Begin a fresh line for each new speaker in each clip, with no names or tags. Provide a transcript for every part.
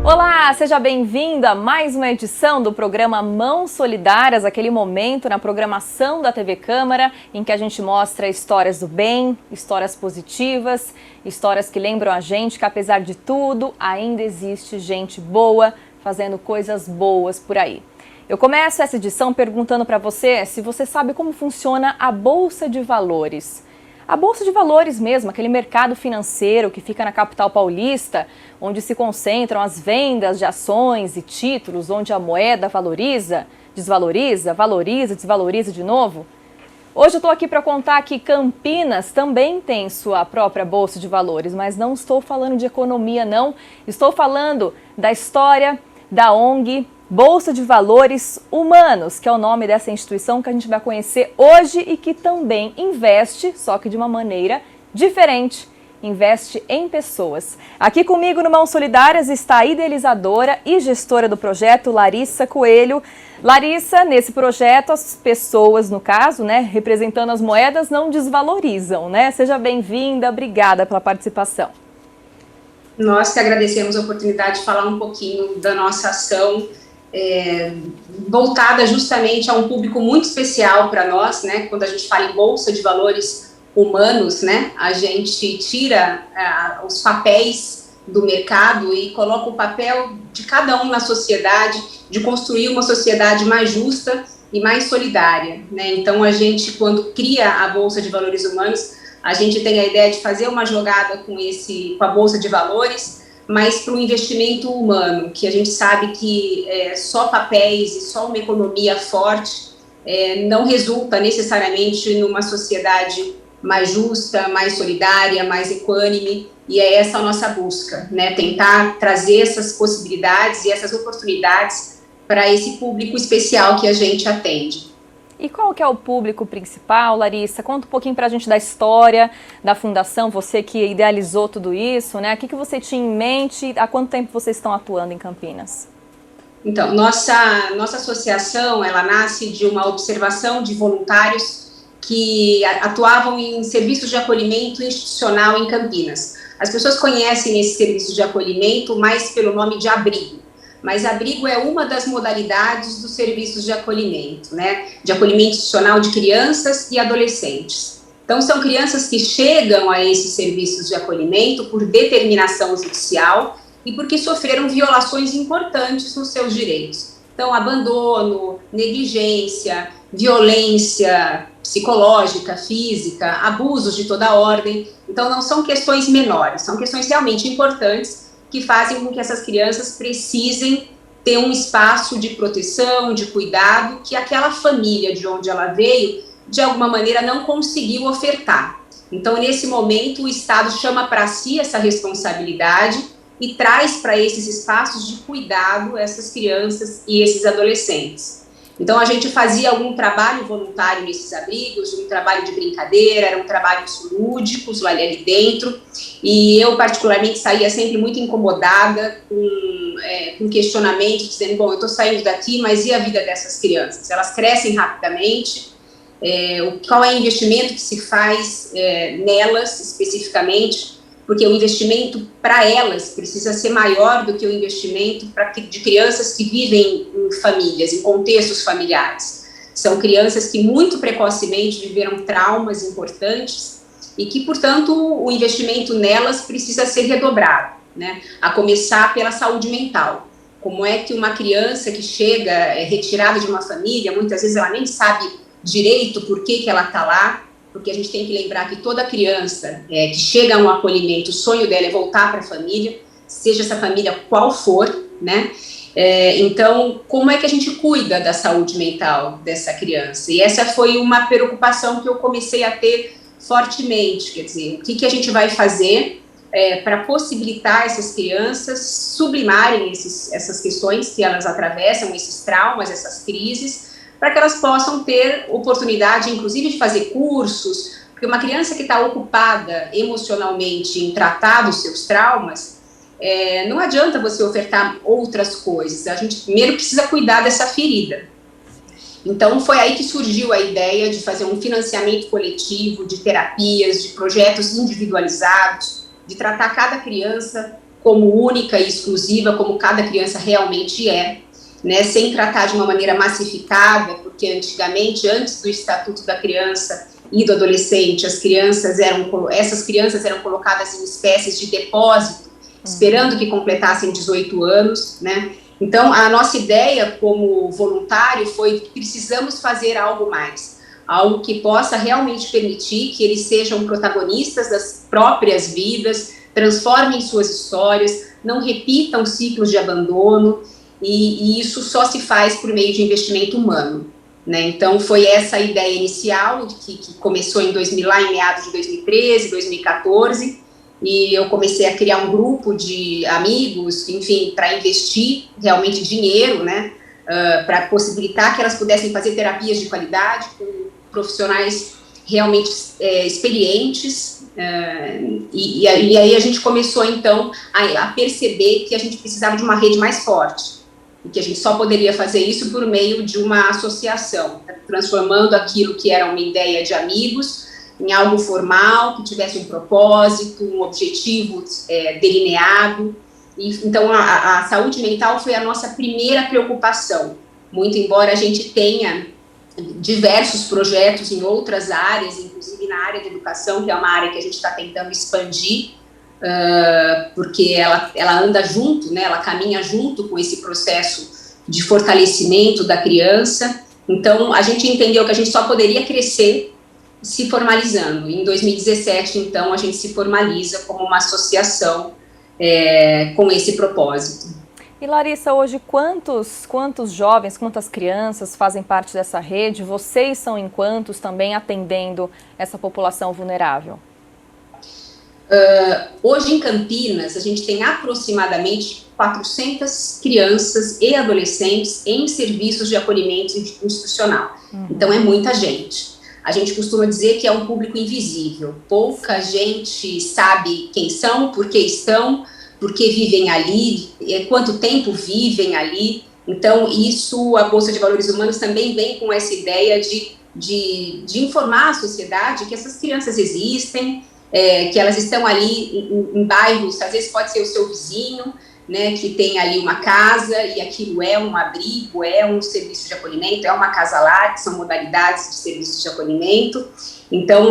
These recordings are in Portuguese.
Olá, seja bem-vindo a mais uma edição do programa Mãos Solidárias, aquele momento na programação da TV Câmara em que a gente mostra histórias do bem, histórias positivas, histórias que lembram a gente que apesar de tudo ainda existe gente boa fazendo coisas boas por aí. Eu começo essa edição perguntando para você se você sabe como funciona a Bolsa de Valores. A Bolsa de Valores mesmo, aquele mercado financeiro que fica na capital paulista, onde se concentram as vendas de ações e títulos, onde a moeda valoriza, desvaloriza, valoriza, desvaloriza de novo. Hoje eu estou aqui para contar que Campinas também tem sua própria Bolsa de Valores, mas não estou falando de economia não, estou falando da história da ONG Bolsa de Valores Humanos, que é o nome dessa instituição que a gente vai conhecer hoje e que também investe, só que de uma maneira diferente, investe em pessoas. Aqui comigo no Mãos Solidárias está a idealizadora e gestora do projeto, Larissa Coelho. Larissa, nesse projeto as pessoas, no caso, representando as moedas, não desvalorizam, Seja bem-vinda, obrigada pela participação.
Nós que agradecemos a oportunidade de falar um pouquinho da nossa ação, voltada justamente a um público muito especial para nós, Quando a gente fala em Bolsa de Valores Humanos, a gente tira os papéis do mercado e coloca o papel de cada um na sociedade, de construir uma sociedade mais justa e mais solidária, Então, a gente, quando cria a Bolsa de Valores Humanos, a gente tem a ideia de fazer uma jogada com a Bolsa de Valores, mas para um investimento humano, que a gente sabe que só papéis e só uma economia forte não resulta necessariamente numa sociedade mais justa, mais solidária, mais equânime, e é essa a nossa busca, tentar trazer essas possibilidades e essas oportunidades para esse público especial que a gente atende.
E qual que é o público principal, Larissa? Conta um pouquinho para a gente da história da Fundação, você que idealizou tudo isso, O que você tinha em mente? Há quanto tempo vocês estão atuando em Campinas?
Então, nossa associação, ela nasce de uma observação de voluntários que atuavam em serviços de acolhimento institucional em Campinas. As pessoas conhecem esse serviço de acolhimento mais pelo nome de abrigo. Mas abrigo é uma das modalidades dos serviços de acolhimento, De acolhimento institucional de crianças e adolescentes. Então, são crianças que chegam a esses serviços de acolhimento por determinação judicial e porque sofreram violações importantes nos seus direitos. Então, abandono, negligência, violência psicológica, física, abusos de toda ordem. Então, não são questões menores, são questões realmente importantes que fazem com que essas crianças precisem ter um espaço de proteção, de cuidado, que aquela família de onde ela veio, de alguma maneira, não conseguiu ofertar. Então, nesse momento, o Estado chama para si essa responsabilidade e traz para esses espaços de cuidado essas crianças e esses adolescentes. Então, a gente fazia algum trabalho voluntário nesses abrigos, um trabalho de brincadeira, eram trabalhos lúdicos lá ali dentro, e eu, particularmente, saía sempre muito incomodada com questionamentos, dizendo, bom, eu estou saindo daqui, mas e a vida dessas crianças? Elas crescem rapidamente, qual é o investimento que se faz nelas, especificamente, porque o investimento para elas precisa ser maior do que o investimento de crianças que vivem em famílias, em contextos familiares. São crianças que muito precocemente viveram traumas importantes e que, portanto, o investimento nelas precisa ser redobrado, A começar pela saúde mental. Como é que uma criança que chega retirada de uma família, muitas vezes ela nem sabe direito por que ela está lá, porque a gente tem que lembrar que toda criança que chega a um acolhimento, o sonho dela é voltar para a família, seja essa família qual for, Então, como é que a gente cuida da saúde mental dessa criança? E essa foi uma preocupação que eu comecei a ter fortemente, quer dizer, o que a gente vai fazer para possibilitar essas crianças sublimarem essas questões que elas atravessam, esses traumas, essas crises, para que elas possam ter oportunidade, inclusive, de fazer cursos, porque uma criança que está ocupada emocionalmente em tratar dos seus traumas, não adianta você ofertar outras coisas, a gente primeiro precisa cuidar dessa ferida. Então, foi aí que surgiu a ideia de fazer um financiamento coletivo, de terapias, de projetos individualizados, de tratar cada criança como única e exclusiva, como cada criança realmente é, né, sem tratar de uma maneira massificada, porque antigamente, antes do Estatuto da Criança e do Adolescente, essas crianças eram colocadas em espécies de depósito, esperando que completassem 18 anos, né? Então, a nossa ideia como voluntário foi que precisamos fazer algo mais, algo que possa realmente permitir que eles sejam protagonistas das próprias vidas, transformem suas histórias, não repitam ciclos de abandono, e isso só se faz por meio de investimento humano, né? Então, foi essa a ideia inicial, que começou lá em meados de 2013, 2014, e eu comecei a criar um grupo de amigos, enfim, para investir realmente dinheiro, né, para possibilitar que elas pudessem fazer terapias de qualidade com profissionais realmente experientes, e aí a gente começou, então, a perceber que a gente precisava de uma rede mais forte, e que a gente só poderia fazer isso por meio de uma associação, transformando aquilo que era uma ideia de amigos em algo formal, que tivesse um propósito, um objetivo delineado. E, então, a saúde mental foi a nossa primeira preocupação, muito embora a gente tenha diversos projetos em outras áreas, inclusive na área de educação, que é uma área que a gente está tentando expandir, porque ela anda junto, né, ela caminha junto com esse processo de fortalecimento da criança. Então, a gente entendeu que a gente só poderia crescer se formalizando. Em 2017, então, a gente se formaliza como uma associação com esse propósito.
E Larissa, hoje quantos jovens, quantas crianças fazem parte dessa rede? Vocês são em quantos também atendendo essa população vulnerável?
Hoje em Campinas, a gente tem aproximadamente 400 crianças e adolescentes em serviços de acolhimento institucional. Então, é muita gente. A gente costuma dizer que é um público invisível. Pouca gente sabe quem são, por que estão, por que vivem ali, quanto tempo vivem ali. Então, isso, a Bolsa de Valores Humanos também vem com essa ideia de informar a sociedade que essas crianças existem, que elas estão ali em bairros, às vezes pode ser o seu vizinho, né, que tem ali uma casa, e aquilo é um abrigo, é um serviço de acolhimento, é uma casa-lar, que são modalidades de serviços de acolhimento. Então,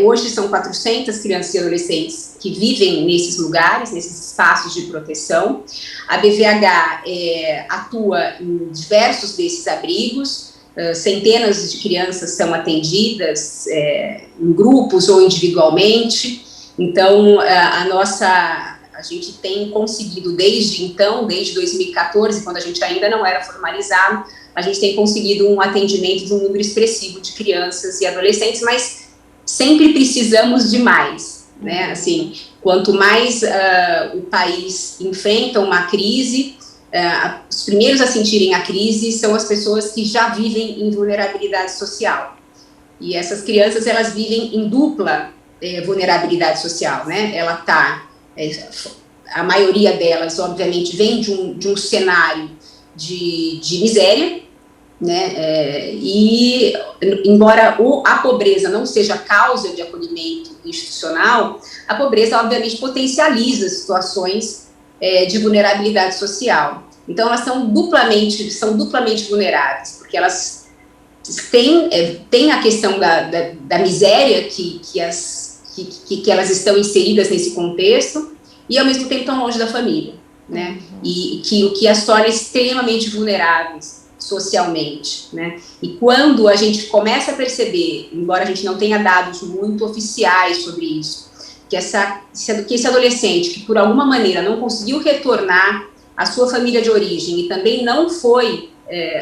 hoje são 400 crianças e adolescentes que vivem nesses lugares, nesses espaços de proteção. A BVH atua em diversos desses abrigos, centenas de crianças são atendidas em grupos ou individualmente. Então, a gente tem conseguido desde 2014, quando a gente ainda não era formalizado, a gente tem conseguido um atendimento de um número expressivo de crianças e adolescentes, mas sempre precisamos de mais, né? Assim, quanto mais o país enfrenta uma crise, os primeiros a sentirem a crise são as pessoas que já vivem em vulnerabilidade social. E essas crianças, elas vivem em dupla vulnerabilidade social, né? Ela está... a maioria delas, obviamente, vem de um cenário de miséria, né? E, embora a pobreza não seja causa de acolhimento institucional, a pobreza, obviamente, potencializa situações de vulnerabilidade social. Então, elas são duplamente vulneráveis, porque elas têm a questão da miséria que elas estão inseridas nesse contexto, e ao mesmo tempo estão longe da família, né? E o que as torna extremamente vulneráveis socialmente, né? E quando a gente começa a perceber, embora a gente não tenha dados muito oficiais sobre isso, que esse adolescente que por alguma maneira não conseguiu retornar à sua família de origem e também não foi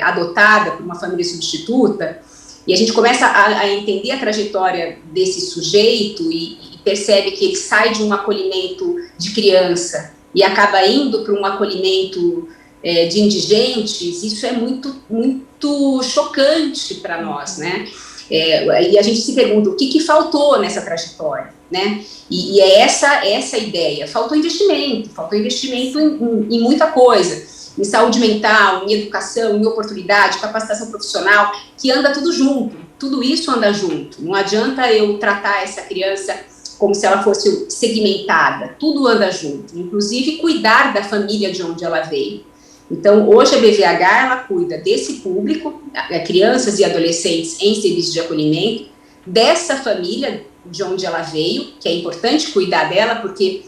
adotada por uma família substituta, e a gente começa a entender a trajetória desse sujeito e percebe que ele sai de um acolhimento de criança e acaba indo para um acolhimento de indigentes, isso é muito, muito chocante para nós, né? E a gente se pergunta o que faltou nessa trajetória, né? E é essa a ideia. Faltou investimento em muita coisa, em saúde mental, em educação, em oportunidade, capacitação profissional, que anda tudo junto, tudo isso anda junto. Não adianta eu tratar essa criança como se ela fosse segmentada, tudo anda junto, inclusive cuidar da família de onde ela veio. Então, hoje a BVH, ela cuida desse público, crianças e adolescentes em serviço de acolhimento, dessa família de onde ela veio, que é importante cuidar dela, porque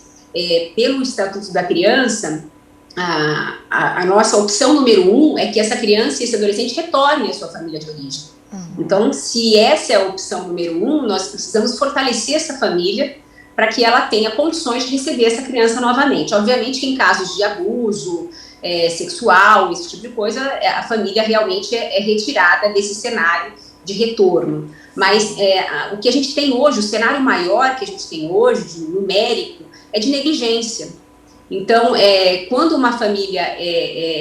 pelo Estatuto da Criança, a nossa opção número 1 é que essa criança e esse adolescente retornem à sua família de origem. Então, se essa é a opção número 1, nós precisamos fortalecer essa família para que ela tenha condições de receber essa criança novamente. Obviamente que em casos de abuso sexual, esse tipo de coisa, a família realmente é retirada desse cenário de retorno. Mas o que a gente tem hoje, o cenário maior que a gente tem hoje, de numérico, é de negligência. Então, quando uma família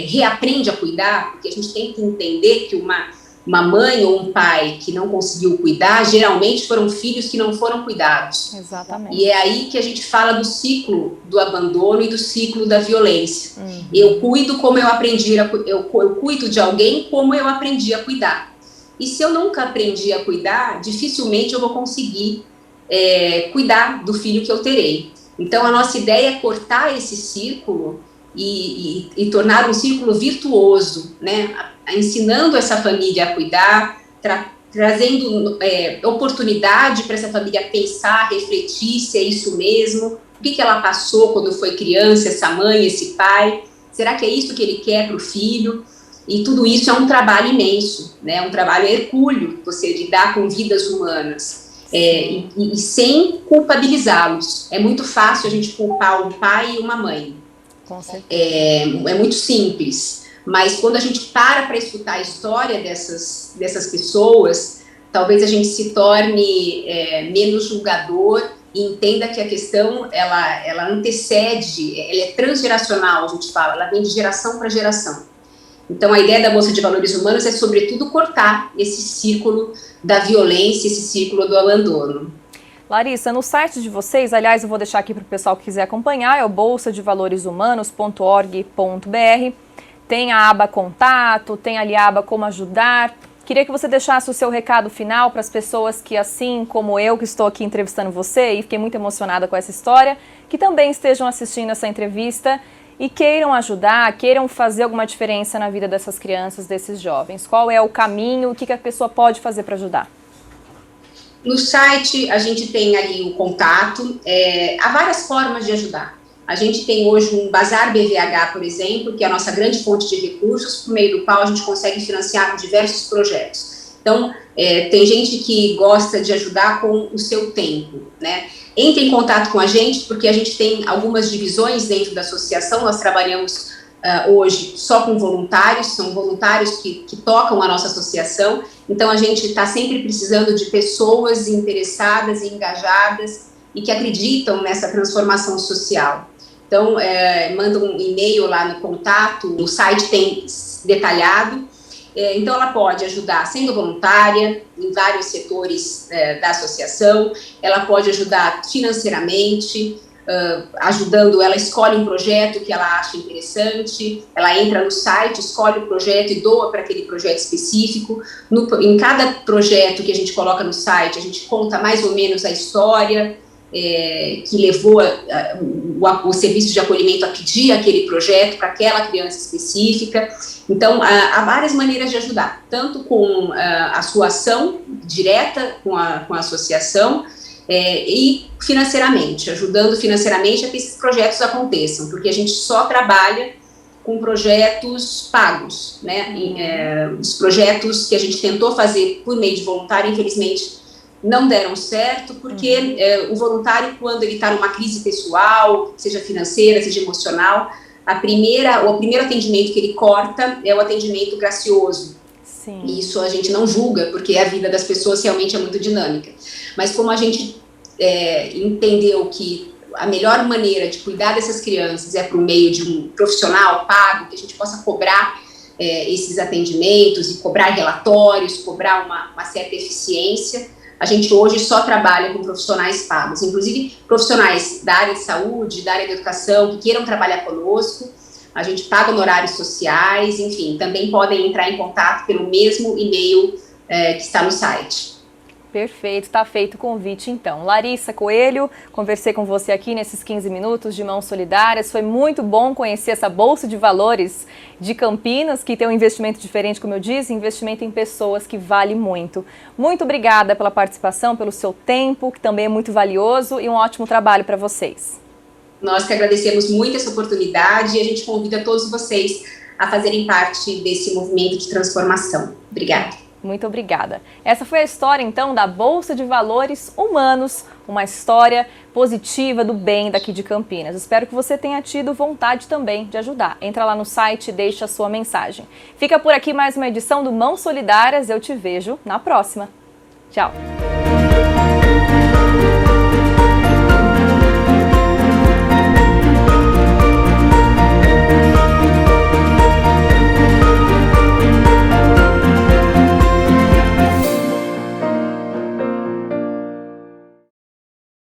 reaprende a cuidar, porque a gente tem que entender que uma mãe ou um pai que não conseguiu cuidar, geralmente foram filhos que não foram cuidados.
Exatamente.
E é aí que a gente fala do ciclo do abandono e do ciclo da violência. Eu cuido como eu aprendi, eu cuido de alguém como eu aprendi a cuidar. E se eu nunca aprendi a cuidar, dificilmente eu vou conseguir cuidar do filho que eu terei. Então, a nossa ideia é cortar esse círculo e tornar um círculo virtuoso, né? Ensinando essa família a cuidar, trazendo oportunidade para essa família pensar, refletir se é isso mesmo, o que ela passou quando foi criança, essa mãe, esse pai, será que é isso que ele quer para o filho? E tudo isso é um trabalho imenso, né? Um trabalho hercúleo, você lidar com vidas humanas. E sem culpabilizá-los. É muito fácil a gente culpar um pai e uma mãe.
Com certeza.
É muito simples. Mas quando a gente para escutar a história dessas pessoas, talvez a gente se torne menos julgador e entenda que a questão, ela antecede, ela é transgeracional, a gente fala, ela vem de geração para geração. Então, a ideia da Bolsa de Valores Humanos é, sobretudo, cortar esse círculo da violência, esse círculo do abandono.
Larissa, no site de vocês, aliás, eu vou deixar aqui para o pessoal que quiser acompanhar, é o bolsadevaloreshumanos.org.br, tem a aba Contato, tem ali a aba Como Ajudar. Queria que você deixasse o seu recado final para as pessoas que, assim como eu, que estou aqui entrevistando você, e fiquei muito emocionada com essa história, que também estejam assistindo essa entrevista e queiram ajudar, queiram fazer alguma diferença na vida dessas crianças, desses jovens. Qual é o caminho, o que a pessoa pode fazer para ajudar?
No site, a gente tem ali o contato, há várias formas de ajudar. A gente tem hoje um Bazar BVH, por exemplo, que é a nossa grande fonte de recursos, por meio do qual a gente consegue financiar diversos projetos. Então, tem gente que gosta de ajudar com o seu tempo, né? Entre em contato com a gente, porque a gente tem algumas divisões dentro da associação. Nós trabalhamos hoje só com voluntários, são voluntários que tocam a nossa associação. Então, a gente está sempre precisando de pessoas interessadas e engajadas e que acreditam nessa transformação social. Então, manda um e-mail lá no contato, no site tem detalhado. Então, ela pode ajudar sendo voluntária em vários setores da associação, ela pode ajudar financeiramente, ajudando, ela escolhe um projeto que ela acha interessante, ela entra no site, escolhe o projeto e doa para aquele projeto específico. Em cada projeto que a gente coloca no site, a gente conta mais ou menos a história que levou o serviço de acolhimento a pedir aquele projeto para aquela criança específica. Então, há várias maneiras de ajudar, tanto com a sua ação direta com a associação e financeiramente, ajudando financeiramente a que esses projetos aconteçam, porque a gente só trabalha com projetos pagos, né? Os projetos que a gente tentou fazer por meio de voluntário, infelizmente, não deram certo, porque o voluntário, quando ele está numa crise pessoal, seja financeira, seja emocional, o primeiro atendimento que ele corta é o atendimento gracioso. Sim. E isso a gente não julga, porque a vida das pessoas realmente é muito dinâmica. Mas como a gente entendeu que a melhor maneira de cuidar dessas crianças é por meio de um profissional pago, que a gente possa cobrar esses atendimentos e cobrar relatórios, cobrar uma certa eficiência, a gente hoje só trabalha com profissionais pagos, inclusive profissionais da área de saúde, da área de educação, que queiram trabalhar conosco. A gente paga honorários sociais, enfim, também podem entrar em contato pelo mesmo e-mail que está no site.
Perfeito, está feito o convite então. Larissa Coelho, conversei com você aqui nesses 15 minutos de Mãos Solidárias. Foi muito bom conhecer essa Bolsa de Valores de Campinas, que tem um investimento diferente, como eu disse, investimento em pessoas que vale muito. Muito obrigada pela participação, pelo seu tempo, que também é muito valioso, e um ótimo trabalho para vocês.
Nós que agradecemos muito essa oportunidade e a gente convida todos vocês a fazerem parte desse movimento de transformação. Obrigada.
Muito obrigada. Essa foi a história, então, da Bolsa de Valores Humanos, uma história positiva do bem daqui de Campinas. Espero que você tenha tido vontade também de ajudar. Entra lá no site e deixa a sua mensagem. Fica por aqui mais uma edição do Mãos Solidárias. Eu te vejo na próxima. Tchau!